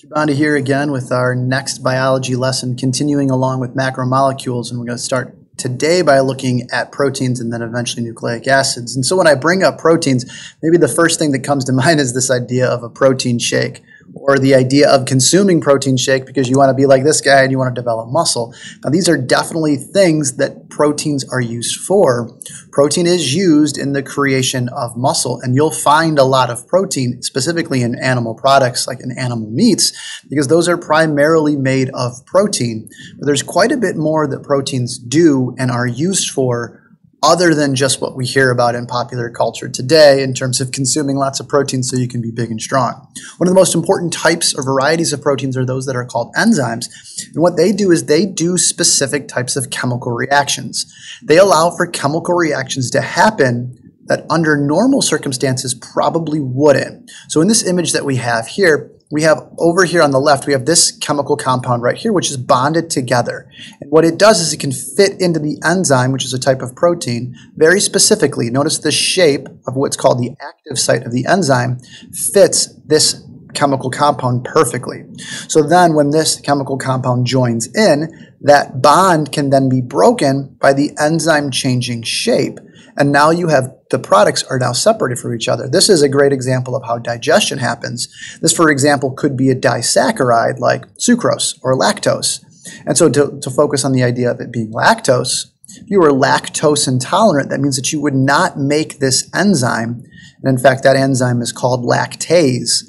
Shibanda here again with our next biology lesson, continuing along with macromolecules, and we're going to start today by looking at proteins and then eventually nucleic acids. And so when I bring up proteins, maybe the first thing that comes to mind is this idea of a protein shake, or the idea of consuming protein shake because you want to be like this guy and you want to develop muscle. Now these are definitely things that proteins are used for. Protein is used in the creation of muscle, and you'll find a lot of protein specifically in animal products like in animal meats because those are primarily made of protein. But there's quite a bit more that proteins do and are used for other than just what we hear about in popular culture today in terms of consuming lots of protein so you can be big and strong. One of the most important types or varieties of proteins are those that are called enzymes. And what they do is they do specific types of chemical reactions. They allow for chemical reactions to happen that under normal circumstances probably wouldn't. So in this image that we have here, we have over here on the left, we have this chemical compound right here, which is bonded together. And what it does is it can fit into the enzyme, which is a type of protein, very specifically. Notice the shape of what's called the active site of the enzyme fits this chemical compound perfectly. So then when this chemical compound joins in, that bond can then be broken by the enzyme changing shape. And now you have the products are now separated from each other. This is a great example of how digestion happens. This, for example, could be a disaccharide like sucrose or lactose. And so to focus on the idea of it being lactose, if you were lactose intolerant, that means that you would not make this enzyme. And in fact, that enzyme is called lactase.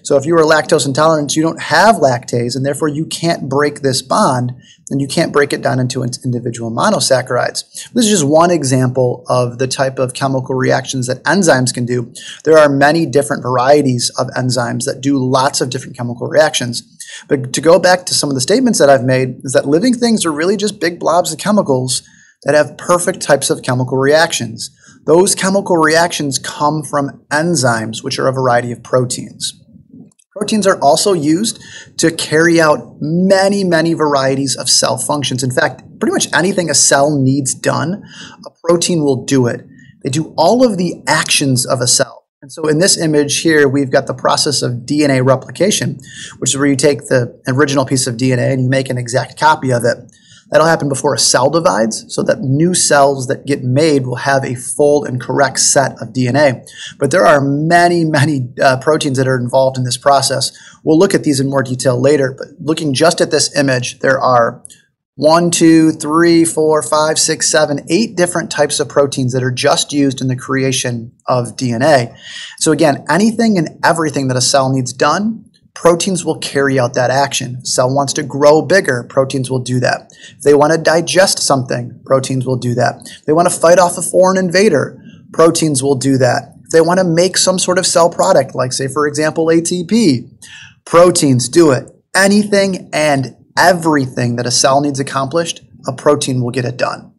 So if you are lactose intolerant, you don't have lactase, and therefore you can't break this bond, and you can't break it down into its individual monosaccharides. This is just one example of the type of chemical reactions that enzymes can do. There are many different varieties of enzymes that do lots of different chemical reactions. But to go back to some of the statements that I've made is that living things are really just big blobs of chemicals that have perfect types of chemical reactions. Those chemical reactions come from enzymes, which are a variety of proteins. Proteins are also used to carry out many, many varieties of cell functions. In fact, pretty much anything a cell needs done, a protein will do it. They do all of the actions of a cell. And so in this image here, we've got the process of DNA replication, which is where you take the original piece of DNA and you make an exact copy of it. That'll happen before a cell divides, so that new cells that get made will have a full and correct set of DNA. But there are many, many proteins that are involved in this process. We'll look at these in more detail later, but looking just at this image, there are 1, 2, 3, 4, 5, 6, 7, 8 different types of proteins that are just used in the creation of DNA. So again, anything and everything that a cell needs done, proteins will carry out that action. If a cell wants to grow bigger, proteins will do that. If they want to digest something, proteins will do that. If they want to fight off a foreign invader, proteins will do that. If they want to make some sort of cell product, like say for example ATP, proteins do it. Anything and everything that a cell needs accomplished, a protein will get it done.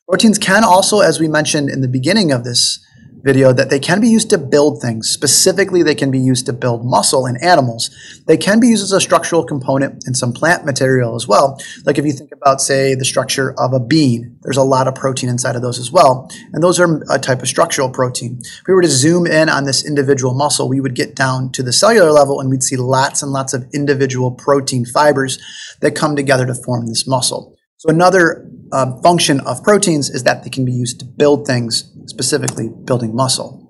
Proteins can also, as we mentioned in the beginning of this video, that they can be used to build things. Specifically, they can be used to build muscle in animals. They can be used as a structural component in some plant material as well. Like if you think about, say, the structure of a bean, there's a lot of protein inside of those as well. And those are a type of structural protein. If we were to zoom in on this individual muscle, we would get down to the cellular level and we'd see lots and lots of individual protein fibers that come together to form this muscle. So another function of proteins is that they can be used to build things, specifically building muscle.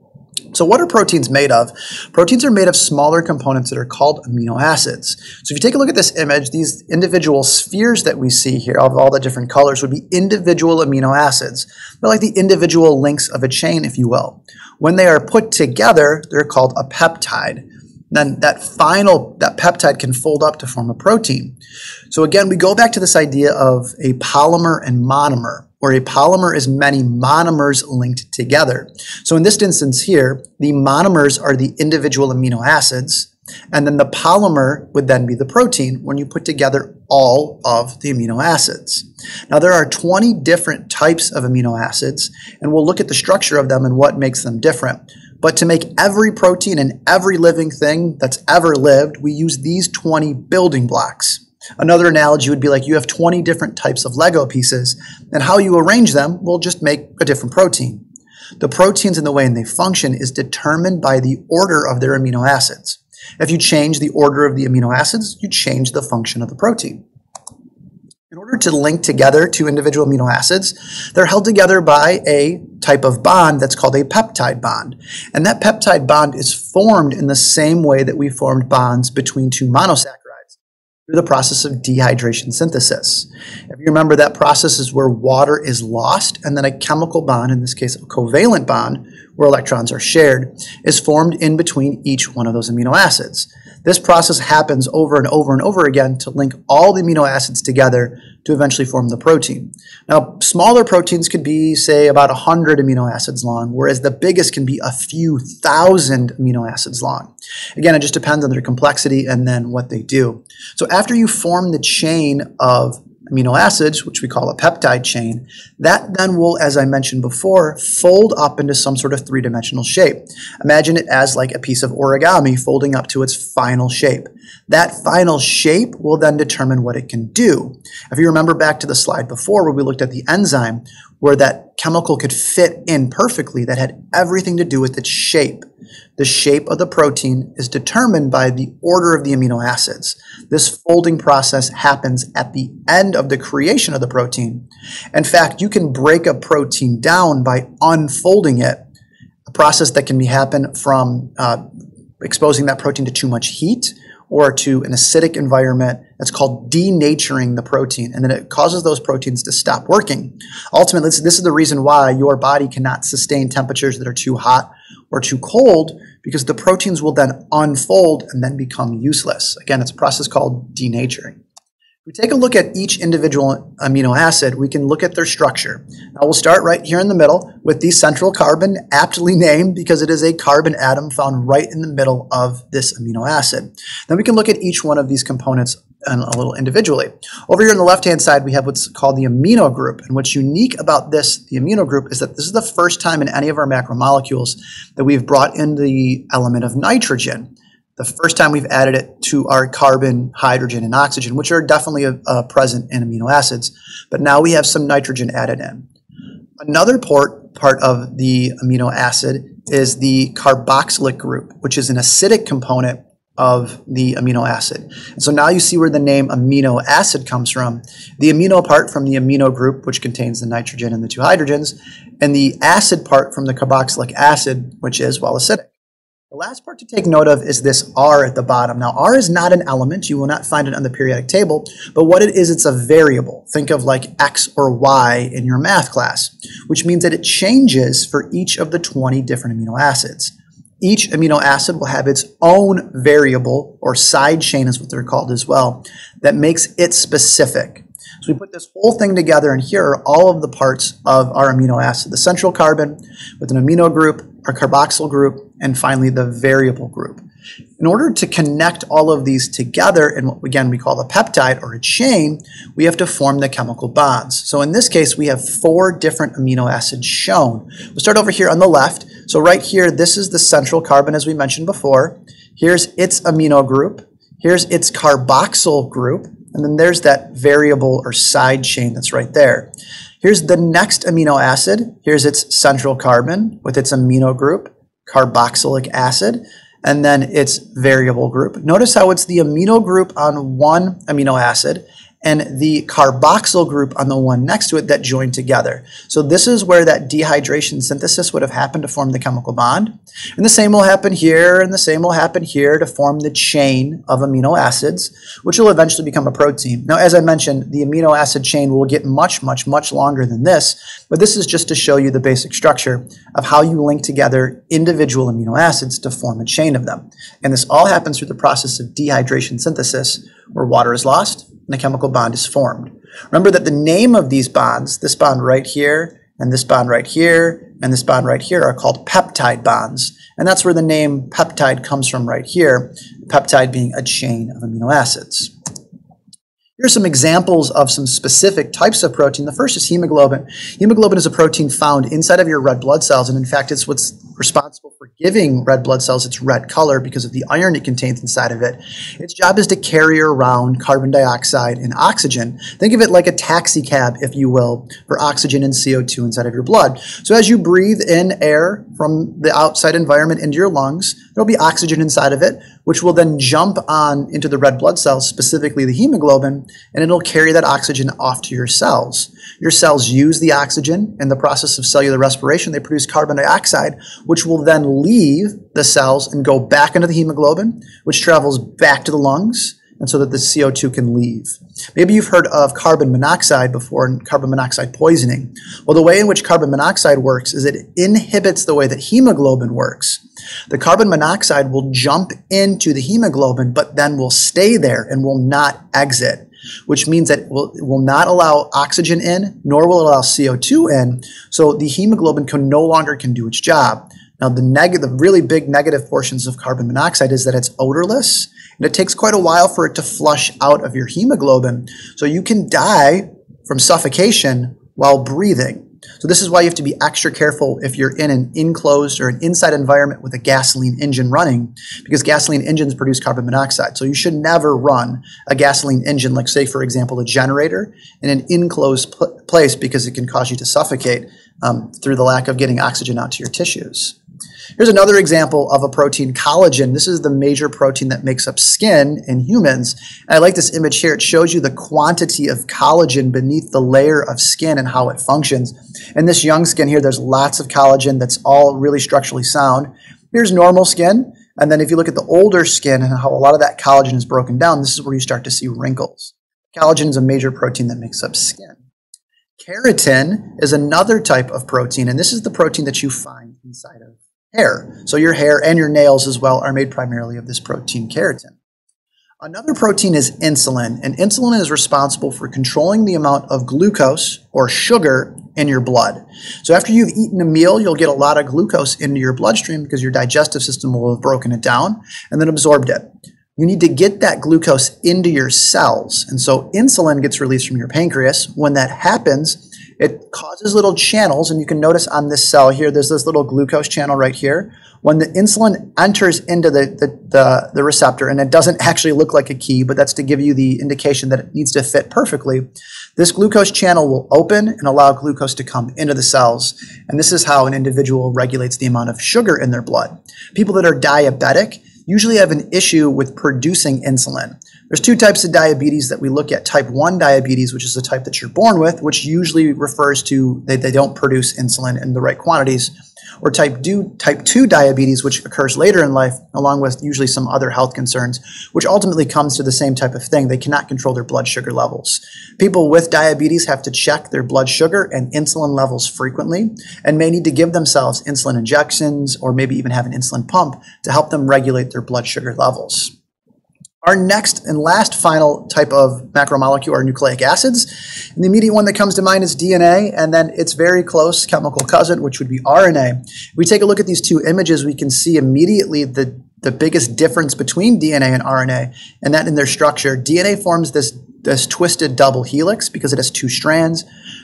So what are proteins made of? Proteins are made of smaller components that are called amino acids. So if you take a look at this image, these individual spheres that we see here of all the different colors would be individual amino acids. They're like the individual links of a chain, if you will. When they are put together, they're called a peptide. Then that peptide can fold up to form a protein. So again, we go back to this idea of a polymer and monomer, where a polymer is many monomers linked together. So in this instance here, the monomers are the individual amino acids, and then the polymer would then be the protein when you put together all of the amino acids. Now there are 20 different types of amino acids, and we'll look at the structure of them and what makes them different. But to make every protein and every living thing that's ever lived, we use these 20 building blocks. Another analogy would be like you have 20 different types of Lego pieces, and how you arrange them will just make a different protein. The proteins and the way they function is determined by the order of their amino acids. If you change the order of the amino acids, you change the function of the protein. In order to link together two individual amino acids, they're held together by a type of bond that's called a peptide bond. And that peptide bond is formed in the same way that we formed bonds between two monosaccharides through the process of dehydration synthesis. If you remember, that process is where water is lost and then a chemical bond, in this case a covalent bond, where electrons are shared, is formed in between each one of those amino acids. This process happens over and over and over again to link all the amino acids together to eventually form the protein. Now, smaller proteins could be, say, about 100 amino acids long, whereas the biggest can be a few thousand amino acids long. Again, it just depends on their complexity and then what they do. So after you form the chain of amino acids, which we call a peptide chain, that then will, as I mentioned before, fold up into some sort of three-dimensional shape. Imagine it as like a piece of origami folding up to its final shape. That final shape will then determine what it can do. If you remember back to the slide before where we looked at the enzyme, where that chemical could fit in perfectly, that had everything to do with its shape. The shape of the protein is determined by the order of the amino acids. This folding process happens at the end of the creation of the protein. In fact, you can break a protein down by unfolding it, a process that can happen from exposing that protein to too much heat or to an acidic environment. That's called denaturing the protein, and then it causes those proteins to stop working. Ultimately, this is the reason why your body cannot sustain temperatures that are too hot or too cold, because the proteins will then unfold and then become useless. Again, it's a process called denaturing. If we take a look at each individual amino acid, we can look at their structure. Now we'll start right here in the middle with the central carbon, aptly named because it is a carbon atom found right in the middle of this amino acid. Then we can look at each one of these components a little individually. Over here on the left-hand side, we have what's called the amino group. And what's unique about this, the amino group, is that this is the first time in any of our macromolecules that we've brought in the element of nitrogen. The first time we've added it to our carbon, hydrogen, and oxygen, which are definitely present in amino acids. But now we have some nitrogen added in. Another part of the amino acid is the carboxylic group, which is an acidic component of the amino acid. And so now you see where the name amino acid comes from. The amino part from the amino group, which contains the nitrogen and the two hydrogens, and the acid part from the carboxylic acid, which is, well, acidic. The last part to take note of is this R at the bottom. Now, R is not an element. You will not find it on the periodic table, but what it is, it's a variable. Think of like X or Y in your math class, which means that it changes for each of the 20 different amino acids. Each amino acid will have its own variable, or side chain is what they're called as well, that makes it specific. So we put this whole thing together, and here are all of the parts of our amino acid. The central carbon with an amino group, our carboxyl group, and finally the variable group. In order to connect all of these together in what, again, we call a peptide or a chain, we have to form the chemical bonds. So in this case, we have 4 different amino acids shown. We'll start over here on the left. So right here, this is the central carbon, as we mentioned before. Here's its amino group. Here's its carboxyl group. And then there's that variable or side chain that's right there. Here's the next amino acid. Here's its central carbon with its amino group, carboxylic acid, and then its variable group. Notice how it's the amino group on one amino acid and the carboxyl group on the one next to it that join together. So this is where that dehydration synthesis would have happened to form the chemical bond. And the same will happen here, and the same will happen here to form the chain of amino acids, which will eventually become a protein. Now, as I mentioned, the amino acid chain will get much, much, much longer than this, but this is just to show you the basic structure of how you link together individual amino acids to form a chain of them. And this all happens through the process of dehydration synthesis, where water is lost and a chemical bond is formed. Remember that the name of these bonds, this bond right here, and this bond right here, and this bond right here, are called peptide bonds. And that's where the name peptide comes from right here, peptide being a chain of amino acids. Here are some examples of some specific types of protein. The first is hemoglobin. Hemoglobin is a protein found inside of your red blood cells, and in fact, it's what's responsible for giving red blood cells its red color because of the iron it contains inside of it. Its job is to carry around carbon dioxide and oxygen. Think of it like a taxi cab, if you will, for oxygen and CO2 inside of your blood. So as you breathe in air from the outside environment into your lungs, there'll be oxygen inside of it, which will then jump on into the red blood cells, specifically the hemoglobin, and it'll carry that oxygen off to your cells. Your cells use the oxygen in the process of cellular respiration. They produce carbon dioxide, which will then leave the cells and go back into the hemoglobin, which travels back to the lungs, and so that the CO2 can leave. Maybe you've heard of carbon monoxide before and carbon monoxide poisoning. Well, the way in which carbon monoxide works is it inhibits the way that hemoglobin works. The carbon monoxide will jump into the hemoglobin, but then will stay there and will not exit, which means that it will not allow oxygen in, nor will it allow CO2 in, so the hemoglobin no longer can do its job. Now, the really big negative portions of carbon monoxide is that it's odorless, and it takes quite a while for it to flush out of your hemoglobin. So you can die from suffocation while breathing. So this is why you have to be extra careful if you're in an enclosed or an inside environment with a gasoline engine running, because gasoline engines produce carbon monoxide. So you should never run a gasoline engine, like say, for example, a generator, in an enclosed place, because it can cause you to suffocate through the lack of getting oxygen out to your tissues. Here's another example of a protein, collagen. This is the major protein that makes up skin in humans. And I like this image here. It shows you the quantity of collagen beneath the layer of skin and how it functions. In this young skin here, there's lots of collagen that's all really structurally sound. Here's normal skin. And then if you look at the older skin and how a lot of that collagen is broken down, this is where you start to see wrinkles. Collagen is a major protein that makes up skin. Keratin is another type of protein, and this is the protein that you find inside of hair. So your hair and your nails as well are made primarily of this protein, keratin. Another protein is insulin, and insulin is responsible for controlling the amount of glucose or sugar in your blood. So after you've eaten a meal, you'll get a lot of glucose into your bloodstream because your digestive system will have broken it down and then absorbed it. You need to get that glucose into your cells, and so insulin gets released from your pancreas. When that happens, it causes little channels, and you can notice on this cell here, there's this little glucose channel right here. When the insulin enters into the receptor, and it doesn't actually look like a key, but that's to give you the indication that it needs to fit perfectly, this glucose channel will open and allow glucose to come into the cells. And this is how an individual regulates the amount of sugar in their blood. People that are diabetic usually have an issue with producing insulin. There's two types of diabetes that we look at. Type 1 diabetes, which is the type that you're born with, which usually refers to they don't produce insulin in the right quantities. Or type 2 diabetes, which occurs later in life, along with usually some other health concerns, which ultimately comes to the same type of thing. They cannot control their blood sugar levels. People with diabetes have to check their blood sugar and insulin levels frequently, and may need to give themselves insulin injections or maybe even have an insulin pump to help them regulate their blood sugar levels. Our next and last final type of macromolecule are nucleic acids. And the immediate one that comes to mind is DNA, and then its very close chemical cousin, which would be RNA. If we take a look at these two images, we can see immediately the biggest difference between DNA and RNA, and that in their structure. DNA forms this twisted double helix because it has two strands,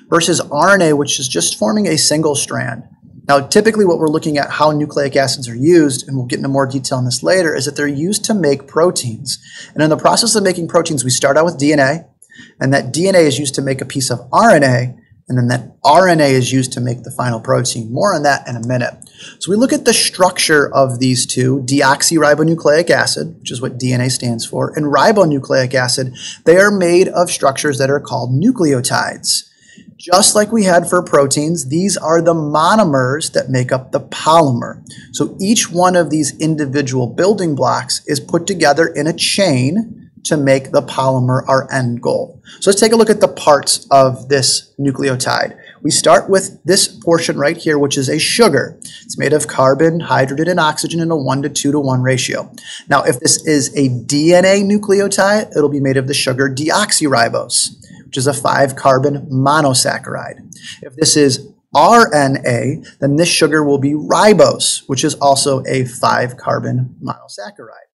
versus RNA, which is just forming a single strand. Now, typically what we're looking at how nucleic acids are used, and we'll get into more detail on this later, is that they're used to make proteins. And in the process of making proteins, we start out with DNA, and that DNA is used to make a piece of RNA, and then that RNA is used to make the final protein. More on that in a minute. So we look at the structure of these two, deoxyribonucleic acid, which is what DNA stands for, and ribonucleic acid. They are made of structures that are called nucleotides. Just like we had for proteins, these are the monomers that make up the polymer. So each one of these individual building blocks is put together in a chain to make the polymer our end goal. So let's take a look at the parts of this nucleotide. We start with this portion right here, which is a sugar. It's made of carbon, hydrogen, and oxygen in a 1:2:1 ratio. Now, if this is a DNA nucleotide, it'll be made of the sugar deoxyribose, which is a 5-carbon monosaccharide. If this is RNA, then this sugar will be ribose, which is also a 5-carbon monosaccharide.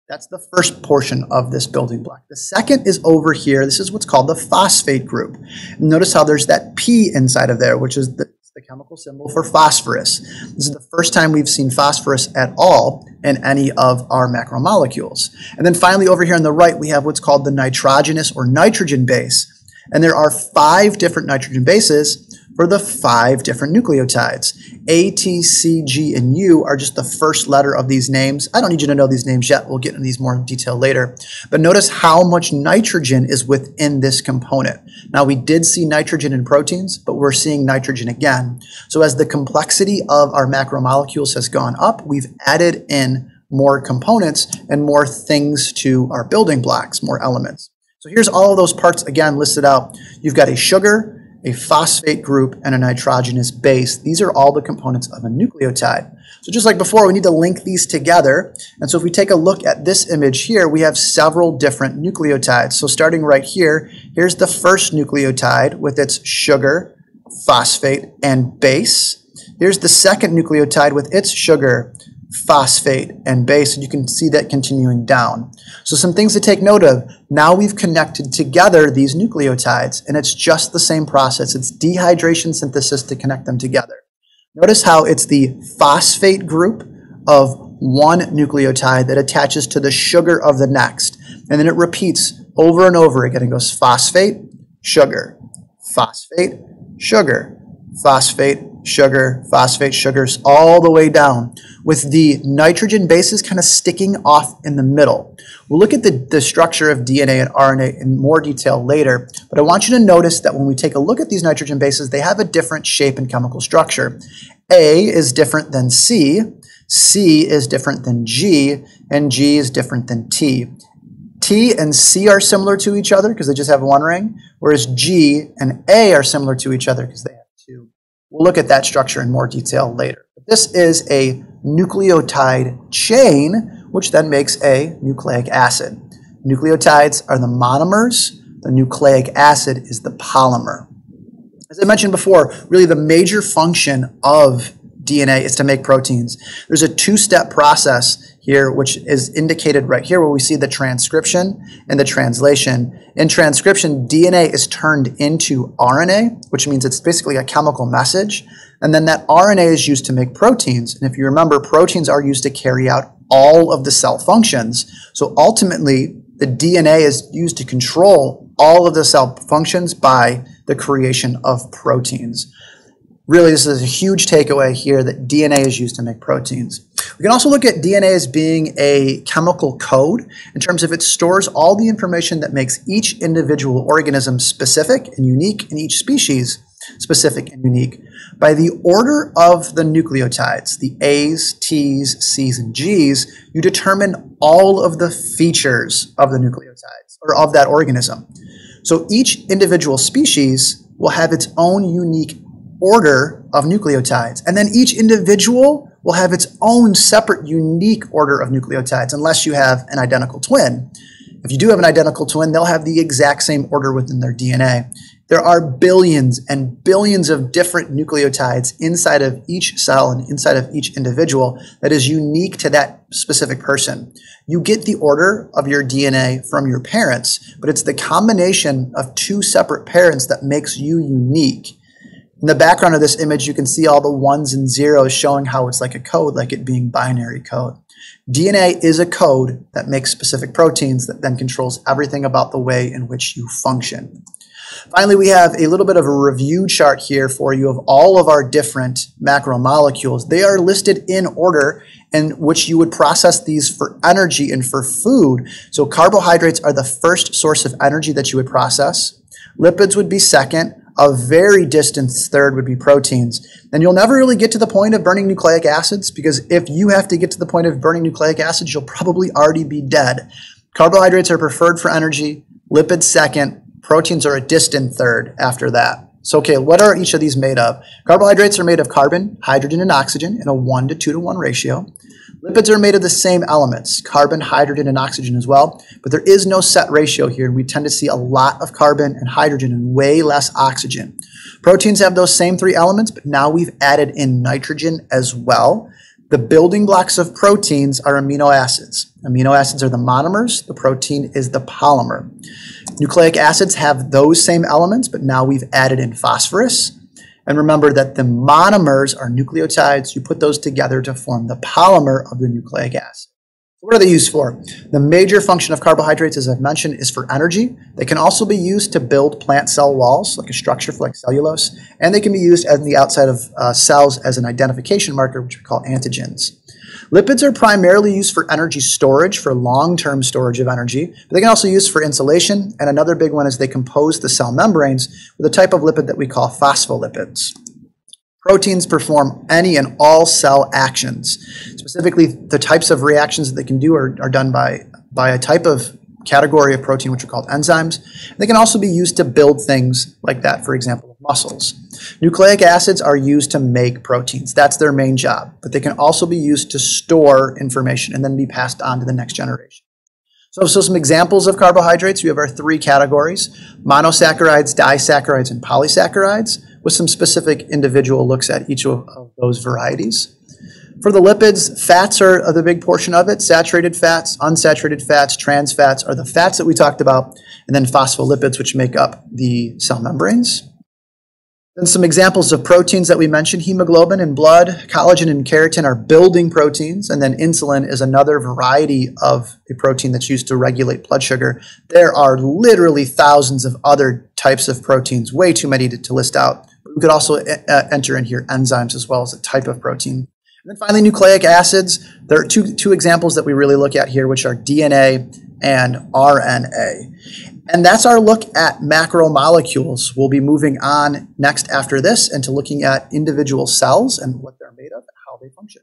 That's the first portion of this building block. The second is over here. This is what's called the phosphate group. And notice how there's that P inside of there, which is the chemical symbol for phosphorus. This is the first time we've seen phosphorus at all in any of our macromolecules. And then finally over here on the right, we have what's called the nitrogenous or nitrogen base. And there are 5 different nitrogen bases. for the 5 different nucleotides. A, T, C, G, and U are just the first letter of these names. I don't need you to know these names yet. We'll get into these more in detail later. But notice how much nitrogen is within this component. Now, we did see nitrogen in proteins, but we're seeing nitrogen again. So as the complexity of our macromolecules has gone up, we've added in more components and more things to our building blocks, more elements. So here's all of those parts again listed out. You've got a sugar, a phosphate group, and a nitrogenous base. These are all the components of a nucleotide. So just like before, we need to link these together. And so if we take a look at this image here, we have several different nucleotides. So starting right here, here's the first nucleotide with its sugar, phosphate, and base. Here's the second nucleotide with its sugar, phosphate, and base, and you can see that continuing down. So some things to take note of. Now we've connected together these nucleotides, and it's just the same process. It's dehydration synthesis to connect them together. Notice how it's the phosphate group of one nucleotide that attaches to the sugar of the next, and then it repeats over and over again. It goes phosphate, sugar, phosphate, sugar, phosphate, sugar, phosphate, sugars, all the way down, with the nitrogen bases kind of sticking off in the middle. We'll look at the structure of DNA and RNA in more detail later, but I want you to notice that when we take a look at these nitrogen bases, they have a different shape and chemical structure. A is different than C, C is different than G, and G is different than T. T and C are similar to each other because they just have one ring, whereas G and A are similar to each other because they have two. We'll look at that structure in more detail later. This is a nucleotide chain, which then makes a nucleic acid. Nucleotides are the monomers. The nucleic acid is the polymer. As I mentioned before, really the major function of DNA is to make proteins. There's a two-step process here, which is indicated right here where we see the transcription and the translation. In transcription, DNA is turned into RNA, which means it's basically a chemical message. And then that RNA is used to make proteins. And if you remember, proteins are used to carry out all of the cell functions. So ultimately, the DNA is used to control all of the cell functions by the creation of proteins. Really, this is a huge takeaway here that DNA is used to make proteins. We can also look at DNA as being a chemical code in terms of it stores all the information that makes each individual organism specific and unique, and each species specific and unique. By the order of the nucleotides, the A's, T's, C's, and G's, you determine all of the features of the nucleotides or of that organism. So each individual species will have its own unique order of nucleotides, and then each individual will have its own separate unique order of nucleotides unless you have an identical twin. If you do have an identical twin, they'll have the exact same order within their DNA. There are billions and billions of different nucleotides inside of each cell and inside of each individual that is unique to that specific person. You get the order of your DNA from your parents, but it's the combination of two separate parents that makes you unique. In the background of this image, you can see all the ones and zeros showing how it's like a code, like it being binary code. DNA is a code that makes specific proteins that then controls everything about the way in which you function. Finally, we have a little bit of a review chart here for you of all of our different macromolecules. They are listed in order in which you would process these for energy and for food. So carbohydrates are the first source of energy that you would process. Lipids would be second. A very distant third would be proteins. And you'll never really get to the point of burning nucleic acids, because if you have to get to the point of burning nucleic acids, you'll probably already be dead. Carbohydrates are preferred for energy, lipids second, proteins are a distant third after that. So, okay, what are each of these made of? Carbohydrates are made of carbon, hydrogen, and oxygen in a 1 to 2 to 1 ratio. Lipids are made of the same elements, carbon, hydrogen, and oxygen as well, but there is no set ratio here, and we tend to see a lot of carbon and hydrogen and way less oxygen. Proteins have those same 3 elements, but now we've added in nitrogen as well. The building blocks of proteins are amino acids. Amino acids are the monomers, the protein is the polymer. Nucleic acids have those same elements, but now we've added in phosphorus. And remember that the monomers are nucleotides. You put those together to form the polymer of the nucleic acid. What are they used for? The major function of carbohydrates, as I've mentioned, is for energy. They can also be used to build plant cell walls, like a structure for like cellulose, and they can be used on the outside of cells as an identification marker, which we call antigens. Lipids are primarily used for energy storage, for long-term storage of energy, but they can also be used for insulation, and another big one is they compose the cell membranes with a type of lipid that we call phospholipids. Proteins perform any and all cell actions. Specifically, the types of reactions that they can do are done by a type of category of protein which are called enzymes. They can also be used to build things like that, for example, muscles. Nucleic acids are used to make proteins. That's their main job. But they can also be used to store information and then be passed on to the next generation. So some examples of carbohydrates, we have our three categories: monosaccharides, disaccharides, and polysaccharides, with some specific individual looks at each of those varieties. For the lipids, fats are the big portion of it. Saturated fats, unsaturated fats, trans fats are the fats that we talked about, and then phospholipids, which make up the cell membranes. Then some examples of proteins that we mentioned: hemoglobin in blood, collagen and keratin are building proteins, and then insulin is another variety of a protein that's used to regulate blood sugar. There are literally thousands of other types of proteins, way too many to list out. We could also enter in here enzymes as well as a type of protein. And then finally, nucleic acids. There are two examples that we really look at here, which are DNA and RNA. And that's our look at macromolecules. We'll be moving on next after this into looking at individual cells and what they're made of and how they function.